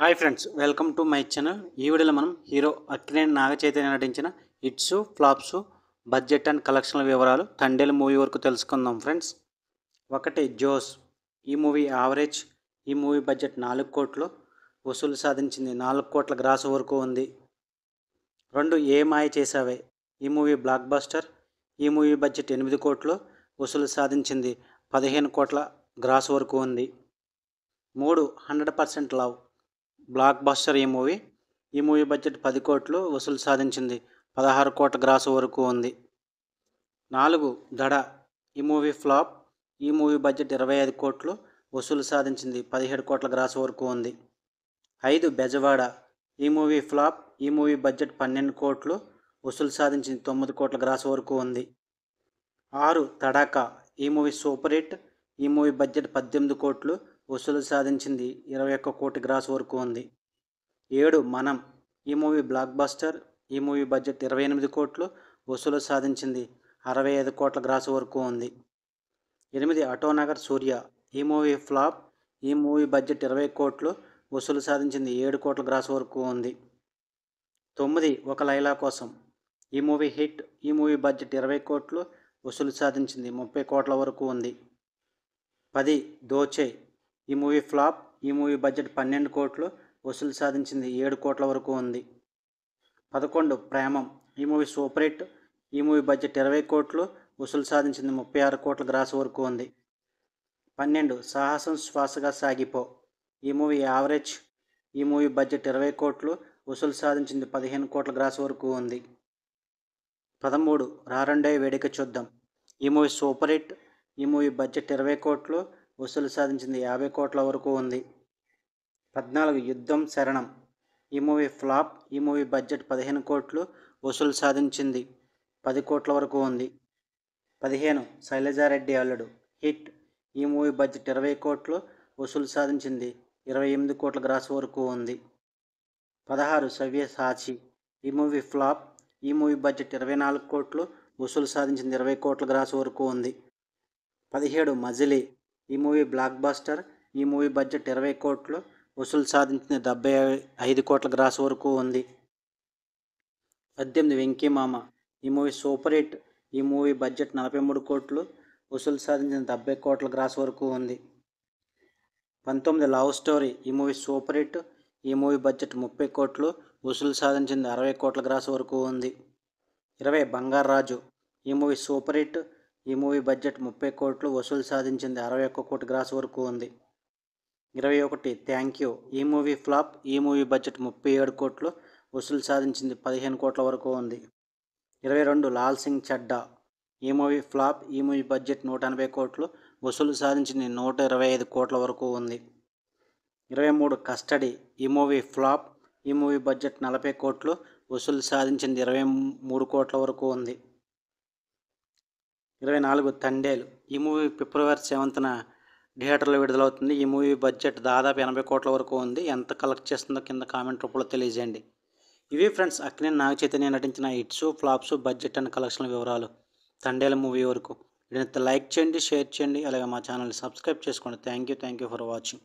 Hi friends, welcome to my channel. ఈ వీడియోలో మనం హీరో అక్కినేని నాగచైతన్య నటించిన హిట్స్, ఫ్లాప్స్, బడ్జెట్ అండ్ కలెక్షన్ల వివరాలు తండేలు మూవీ వరకు తెలుసుకుందాం ఫ్రెండ్స్. ఒకటి జోస్. ఈ మూవీ యావరేజ్. ఈ మూవీ బడ్జెట్ 4 కోట్లు వసూలు సాధించింది. 4 కోట్ల గ్రాస్ వరకు ఉంది. 2 ఏ మాయ చేసావే. ఈ మూవీ బ్లాక్ బస్టర్. ఈ మూవీ బడ్జెట్ 8 కోట్లు వసూలు సాధించింది. 15 కోట్ల గ్రాస్ వరకు ఉంది. 3 100% లవ్. Block buster. ఈ మూవీ బడ్జెట్ 10 కోట్లు వసూలు సాధించింది. 16 కోట్ల గ్రాస్ వరకు ఉంది. 4 దడ. ఈ మూవీ ఫ్లాప్. ఈ మూవీ బడ్జెట్ 25 కోట్లు వసూలు సాధించింది. 17 కోట్ల గ్రాస్ వరకు ఉంది. 5 బెజవాడ. ఈ మూవీ ఫ్లాప్. ఈ మూవీ బడ్జెట్ 12 కోట్లు వసూలు సాధించింది. 9 కోట్ల గ్రాస్ వరకు ఉంది. 6 తడాకా. ఈ మూవీ సూపర్ హిట్. ఈ మూవీ బడ్జెట్ 18 కోట్లు వసూలు సాధించింది. 21 కోటి గ్రాస్ వరకు ఉంది. 7 మనం. ఈ మూవీ బ్లాక్ బస్టర్. ఈ మూవీ బడ్జెట్ 28 కోట్లు వసూలు సాధించింది. 65 కోట్ల గ్రాస్ వరకు ఉంది. 8 ఆటోనగర్ సూర్య. ఈ మూవీ ఫ్లాప్. ఈ మూవీ బడ్జెట్ 20 కోట్లు వసూలు సాధించింది. 7 కోట్ల గ్రాస్ వరకు ఉంది. 9 ఒక లైలా కోసం. ఈ మూవీ హిట్. ఈ మూవీ బడ్జెట్ 20 కోట్లు వసూలు సాధించింది. 30 కోట్ల వరకు ఉంది. 10 దోచే. ఈ మూవీ ఫ్లాప్. ఈ మూవీ బడ్జెట్ 12 కోట్లు వసూలు సాధించింది. 7 కోట్ల వరకు ఉంది. 11 ప్రేమం. ఈ మూవీ సూపర్ హిట్. ఈ మూవీ బడ్జెట్ 20 కోట్లు వసూలు సాధించింది. 36 కోట్ల గ్రాస్ వరకు ఉంది. 12 సాహసం శ్వాసగా సాగిపో. ఈ మూవీ యావరేజ్. ఈ మూవీ బడ్జెట్ 20 కోట్లు వసూలు సాధించింది. 15 కోట్ల గ్రాస్ వరకు ఉంది. 13 రారండే వేడుక చూద్దాం. ఈ మూవీ సూపర్ హిట్. ఈ మూవీ బడ్జెట్ 20 కోట్లు వసూలు సాధించింది. 50 కోట్ల వరకు ఉంది. 14 యుద్ధం శరణం. ఈ మూవీ ఫ్లాప్. ఈ మూవీ బడ్జెట్ 15 కోట్లు వసూలు సాధించింది. 10 కోట్ల వరకు ఉంది. 15 శైలజారెడ్డి అల్లుడు. హిట్. ఈ మూవీ బడ్జెట్ 20 కోట్లు వసూలు సాధించింది. 28 కోట్ల గ్రాస్ వరకు ఉంది. 16 సవ్యసాచి. ఈ మూవీ ఫ్లాప్. ఈ మూవీ బడ్జెట్ 24 కోట్లు వసూలు సాధించింది. 20 కోట్ల గ్రాస్ వరకు ఉంది. 17 మజిలీ. ఈ మూవీ బ్లాక్ బస్టర్. ఈ మూవీ బడ్జెట్ 20 కోట్లు వసూలు సాధించింది. 75 కోట్ల గ్రాస్ వరకు ఉంది. 18 వెంకీ మామ. ఈ మూవీ సూపర్ హిట్. ఈ మూవీ బడ్జెట్ 43 కోట్లు వసూలు సాధించింది. 70 కోట్ల గ్రాస్ వరకు ఉంది. 19 లవ్ స్టోరీ. ఈ మూవీ సూపర్ హిట్. ఈ మూవీ బడ్జెట్ 30 కోట్లు వసూలు సాధించింది. 60 కోట్ల గ్రాస్ వరకు ఉంది. 20 బంగారాజు. ఈ మూవీ సూపర్ హిట్. ఈ మూవీ బడ్జెట్ 30 కోట్లు వసూలు సాధించింది. 61 కోటి గ్రాస్ వరకు ఉంది. 21 థ్యాంక్ యూ. ఈ మూవీ ఫ్లాప్. ఈ మూవీ బడ్జెట్ 37 కోట్లు వసూలు సాధించింది. 15 కోట్ల వరకు ఉంది. 22 లాల్ సింగ్ చడ్డా. ఈ మూవీ ఫ్లాప్. ఈ మూవీ బడ్జెట్ 180 కోట్లు వసూలు సాధించింది. 125 కోట్ల వరకు ఉంది. 23 కస్టడీ. ఈ మూవీ ఫ్లాప్. ఈ మూవీ బడ్జెట్ 40 కోట్లు వసూలు సాధించింది. 23 కోట్ల వరకు ఉంది. 24 తండేలు. ఈ మూవీ ఫిబ్రవరి 7న థియేటర్లో విడుదలవుతుంది. ఈ మూవీ బడ్జెట్ దాదాపు 80 కోట్ల వరకు ఉంది. ఎంత కలెక్ట్ చేస్తుందో కింద కామెంట్ రూపంలో తెలియజేయండి. ఇవి ఫ్రెండ్స్ అక్కినేని నాగచైతన్య నటించిన హిట్స్, ఫ్లాప్స్, బడ్జెట్ అండ్ కలెక్షన్ల వివరాలు తండేలు మూవీ వరకు. వీడిని లైక్ చేయండి, షేర్ చేయండి, అలాగే మా ఛానల్ని సబ్స్క్రైబ్ చేసుకోండి. Thank you for watching.